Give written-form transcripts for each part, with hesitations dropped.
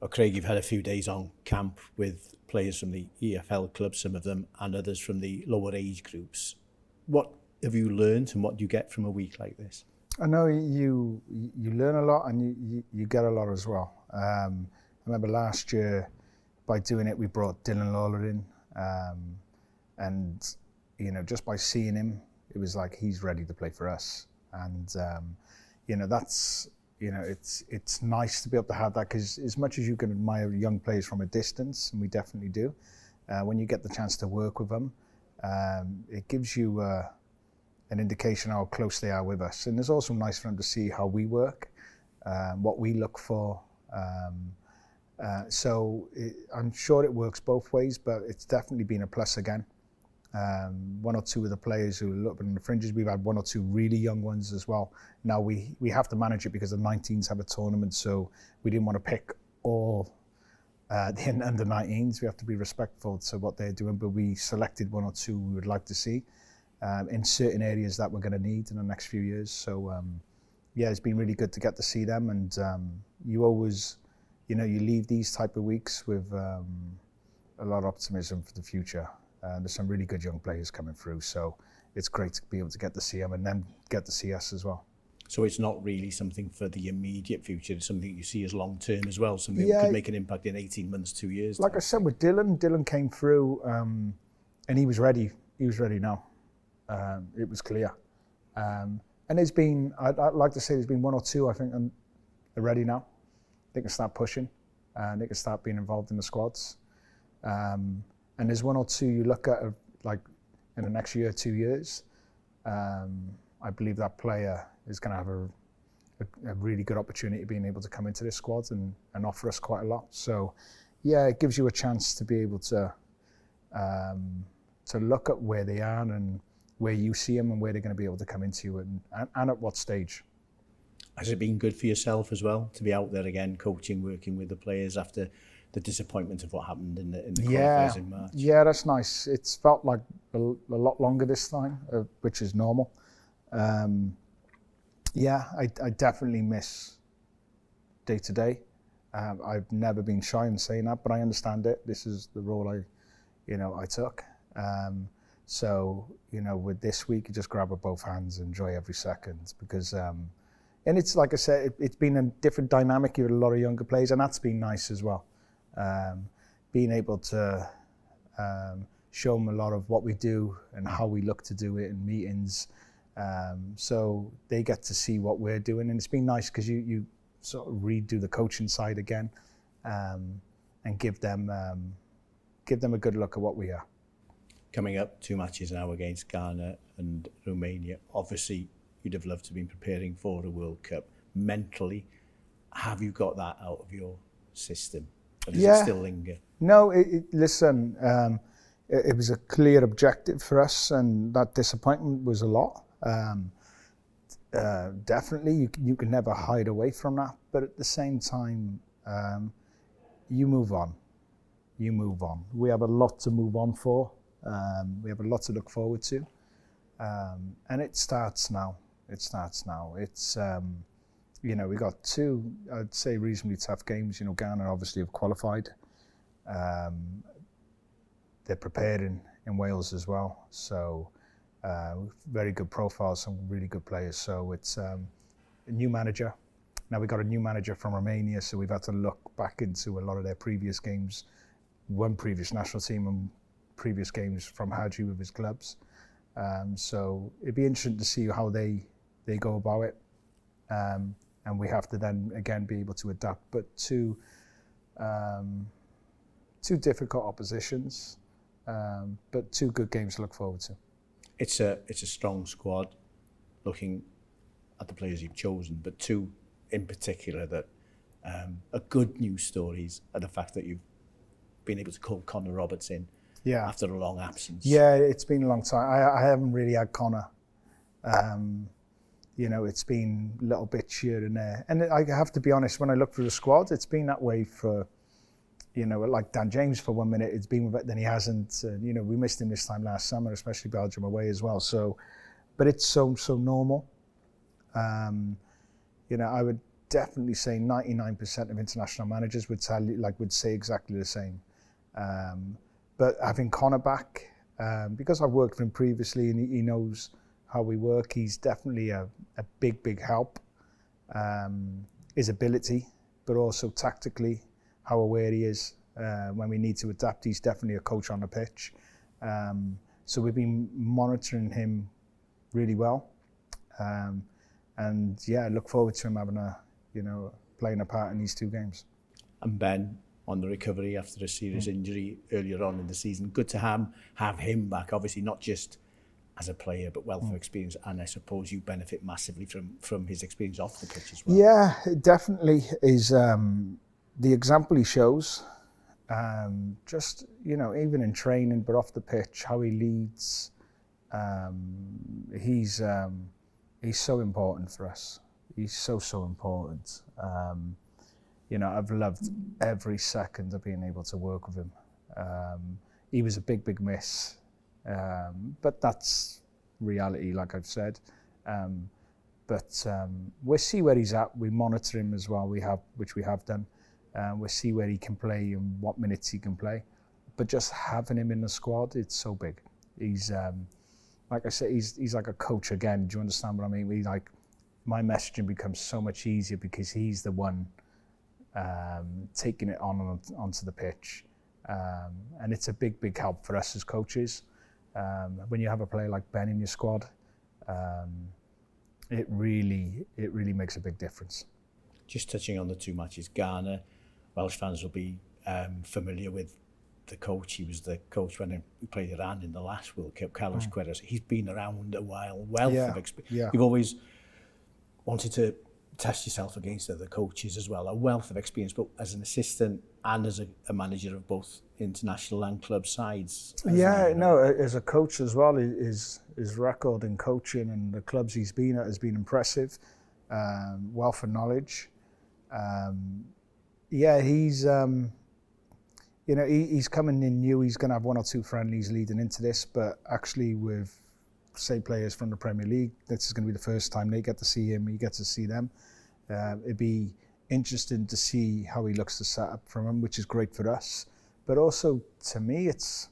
Craig, you've had a few days on camp with players from the EFL clubs, some of them, and others from the lower age groups. What have you learned and what do you get from a week like this? I know you learn a lot and you get a lot as well. I remember last year, by doing it, we brought Dylan Lawler in, and just by seeing him, it was like he's ready to play for us. And that's it's nice to be able to have that, because as much as you can admire young players from a distance, and we definitely do, when you get the chance to work with them, it gives you an indication how close they are with us. And it's also nice for them to see how we work, what we look for. I'm sure it works both ways, but it's definitely been a plus again. One or two of the players who are a little bit on the fringes, we've had one or two really young ones as well. Now we have to manage it because the 19s have a tournament, so we didn't want to pick all the under 19s. We have to be respectful to what they're doing, but we selected one or two we would like to see in certain areas that we're going to need in the next few years. So it's been really good to get to see them, and you always, you leave these type of weeks with a lot of optimism for the future. There's some really good young players coming through, so it's great to be able to get to see them and then get to see us as well. So it's not really something for the immediate future, it's something you see as long-term as well, something that could make an impact in 18 months, 2 years. Like I said, with Dylan came through and he was ready. He was ready now. It was clear. And there's been, I'd like to say there's been one or two, I think, and they're ready now. They can start pushing and they can start being involved in the squads. And there's one or two you look at, like in the next year, 2 years, I believe that player is going to have a really good opportunity of being able to come into this squad and offer us quite a lot. So, it gives you a chance to be able to look at where they are and where you see them and where they're going to be able to come into and at what stage. Has it been good for yourself as well to be out there again, coaching, working with the players after the disappointment of what happened in the qualifiers in March? Yeah, that's nice. It's felt like a lot longer this time, which is normal. I definitely miss day to day. I've never been shy in saying that, but I understand it. This is the role I took. With this week, you just grab with both hands, enjoy every second, because and it's like I said, it's been a different dynamic with a lot of younger players, and that's been nice as well. Being able to show them a lot of what we do and how we look to do it in meetings, so they get to see what we're doing, and it's been nice because you sort of redo the coaching side again, and give them a good look at what we are. Coming up 2 matches now against Ghana and Romania. Obviously, you'd have loved to have been preparing for the World Cup. Mentally, have you got that out of your system? Or does it still linger? No, listen, it was a clear objective for us, and that disappointment was a lot. Definitely, you can never hide away from that, but at the same time, you move on. You move on. We have a lot to move on for. We have a lot to look forward to. And it starts now. It's we got two, I'd say, reasonably tough games. Ghana obviously have qualified. They're prepared in Wales as well. So very good profiles, some really good players. So it's a new manager. Now we got a new manager from Romania, so we've had to look back into a lot of their previous games, one previous national team and previous games from Cyhoeddi with his clubs. So it'd be interesting to see how they go about it. And we have to then again be able to adapt. But two difficult oppositions, but two good games to look forward to. It's a strong squad, looking at the players you've chosen, but two in particular that are good news stories are the fact that you've been able to call Connor Roberts in after a long absence. Yeah, it's been a long time. I haven't really had Connor. It's been little bits here and there. And I have to be honest, when I look through the squad, it's been that way for, like Dan James for 1 minute, it's been with it, then he hasn't. We missed him this time last summer, especially Belgium away as well. So, but it's so normal. I would definitely say 99% of international managers would tell you, would say exactly the same. But having Connor back, because I've worked with him previously and he knows how we work, he's definitely a big help. His ability, but also tactically, how aware he is when we need to adapt. He's definitely a coach on the pitch. So we've been monitoring him really well. And yeah, I look forward to him having playing a part in these 2 games. And Ben, on the recovery after a serious injury earlier on in the season, good to have him back, obviously not just as a player, but wealth of experience, and I suppose you benefit massively from his experience off the pitch as well. Yeah, it definitely is. The example he shows, just, even in training, but off the pitch, how he leads, he's so important for us. He's so important. I've loved every second of being able to work with him. He was a big miss, but that's reality, like I've said. But we'll see where he's at. We monitor him as well, which we have done. We'll see where he can play and what minutes he can play. But just having him in the squad, it's so big. He's, like I said, he's like a coach again. Do you understand what I mean? My messaging becomes so much easier because he's the one taking it onto the pitch. And it's a big help for us as coaches. When you have a player like Ben in your squad, it really makes a big difference. Just touching on the 2 matches, Ghana, Welsh fans will be familiar with the coach. He was the coach when we played Iran in the last World Cup, Carlos Queiroz. He's been around a while, wealth of experience. Yeah. You've always wanted to test yourself against other coaches as well, a wealth of experience, but as an assistant and as a manager of both international and club sides. Yeah, no, as a coach as well, his record in coaching and the clubs he's been at has been impressive. Wealth of knowledge. Yeah, he's coming in new. He's going to have 1 or 2 friendlies leading into this, but actually with, say, players from the Premier League, this is going to be the first time they get to see him, he gets to see them. It'd be interesting to see how he looks to set up from him, which is great for us. But also, to me, it's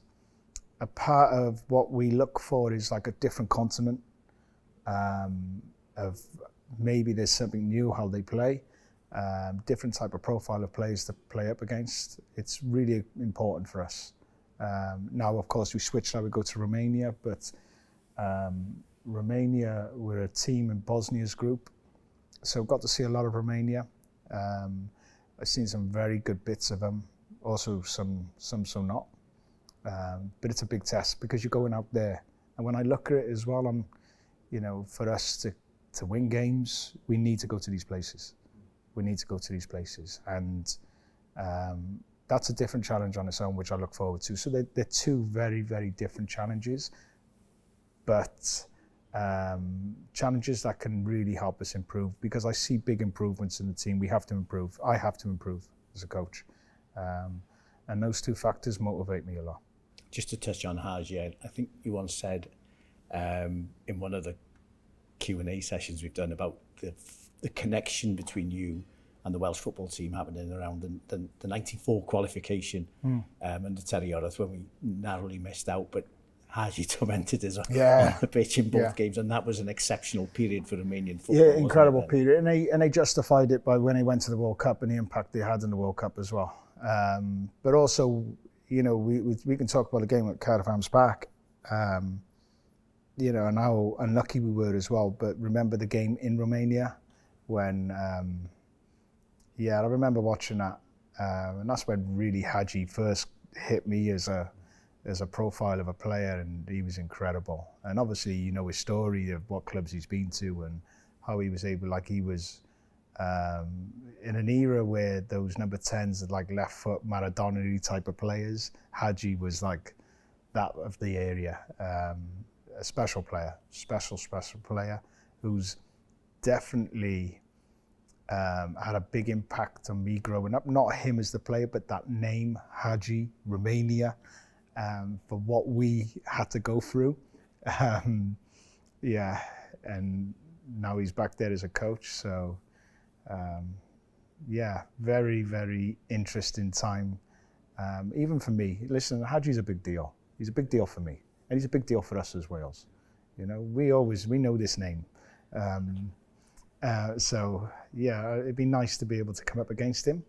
a part of what we look for is like a different continent of maybe there's something new how they play, different type of profile of players to play up against. It's really important for us. Now, of course, we switched now, we go to Romania, but Romania, we're a team in Bosnia's group. So got to see a lot of Romania. I've seen some very good bits of them, also some so not. But it's a big test because you're going out there. And when I look at it as well, for us to win games, we need to go to these places. And that's a different challenge on its own, which I look forward to. So they're 2 very different challenges, but challenges that can really help us improve, because I see big improvements in the team. We have to improve. I have to improve as a coach. And those 2 factors motivate me a lot. Just to touch on Haji, I think you once said in one of the Q&A sessions we've done about the connection between you and the Welsh football team happening around the 94 qualification under Terry Orrath, when we narrowly missed out, but Haji tormented us on the pitch in both games, and that was an exceptional period for Romanian football. Yeah, incredible period, and they justified it by when they went to the World Cup and the impact they had in the World Cup as well. But also, we can talk about the game at Carfan's back, and how unlucky we were as well. But remember the game in Romania when, I remember watching that, and that's when really Haji first hit me as a profile of a player, and he was incredible. And obviously, his story of what clubs he's been to and how he was able, he was in an era where those number 10s are like left foot Maradona type of players. Haji was like that of the area, a special player, special player who's definitely had a big impact on me growing up. Not him as the player, but that name, Haji, Romania. For what we had to go through. And now he's back there as a coach. So Yeah, very, very interesting time. Even for me, listen, Hadji's a big deal. He's a big deal for me, and he's a big deal for us as Wales. You know, we know this name. So yeah, it'd be nice to be able to come up against him,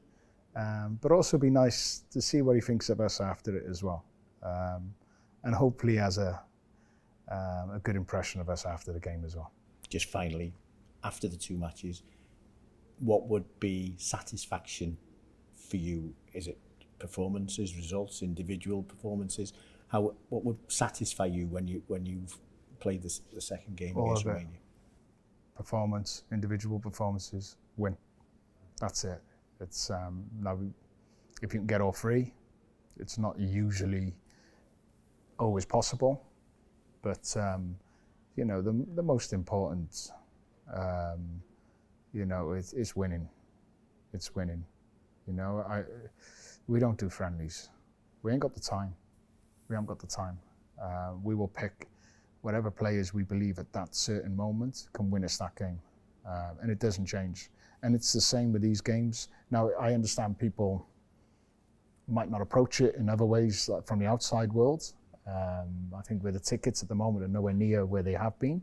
but also be nice to see what he thinks of us after it as well, and hopefully has a good impression of us after the game as well. Just finally, after the 2 matches, what would be satisfaction for you? Is it performances, results, individual performances? What would satisfy you when you've played the second game against Romania? Performance, individual performances, win. That's it. It's now, if you can get all 3, it's not usually always possible, but you know, the most important, you know, it's winning. It's winning. You know, we don't do friendlies. We ain't got the time. We haven't got the time. We will pick whatever players we believe at that certain moment can win us that game. And it doesn't change. And it's the same with these games. Now, I understand people might not approach it in other ways, like from the outside world. I think where the tickets at the moment are nowhere near where they have been.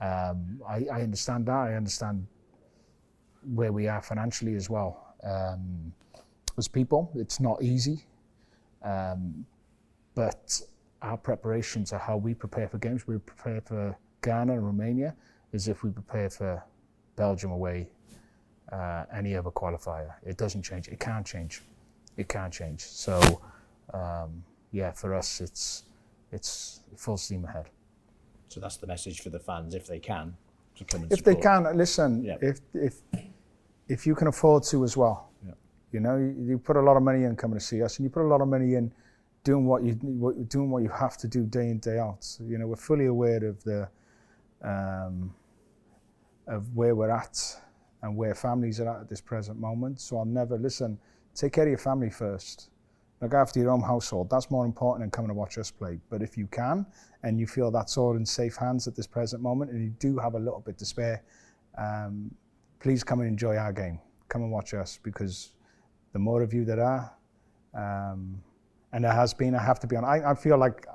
I understand that. I understand where we are financially as well. As people, it's not easy. But our preparations are how we prepare for games. We prepare for Ghana and Romania as if we prepare for Belgium away, any other qualifier. It doesn't change. It can't change. It can't change. So, yeah, for us, it's full steam ahead. So that's the message for the fans, if they can, to come and if support. they can, listen. Yeah. If you can afford to as well. Yeah. You know, you put a lot of money in coming to see us, and you put a lot of money in doing what you have to do day in, day out. So, you know, we're fully aware of where we're at and where families are at this present moment. So I'll never, listen, take care of your family first. Look after your own household. That's more important than coming to watch us play. But if you can, and you feel that's all in safe hands at this present moment, and you do have a little bit to spare, please come and enjoy our game. Come and watch us, because the more of you that are, and there has been, I have to be honest, I feel like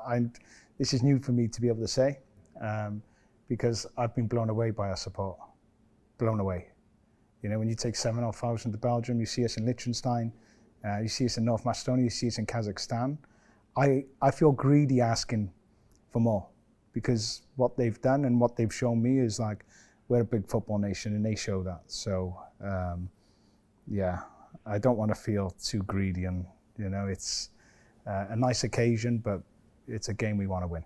this is new for me to be able to say, because I've been blown away by our support. Blown away. You know, when you take 7,500 to Belgium, you see us in Liechtenstein, you see us in North Macedonia, you see us in Kazakhstan. I feel greedy asking for more, because what they've done and what they've shown me is like, we're a big football nation, and they show that. So, yeah, I don't want to feel too greedy, and, you know, it's a nice occasion, but it's a game we want to win.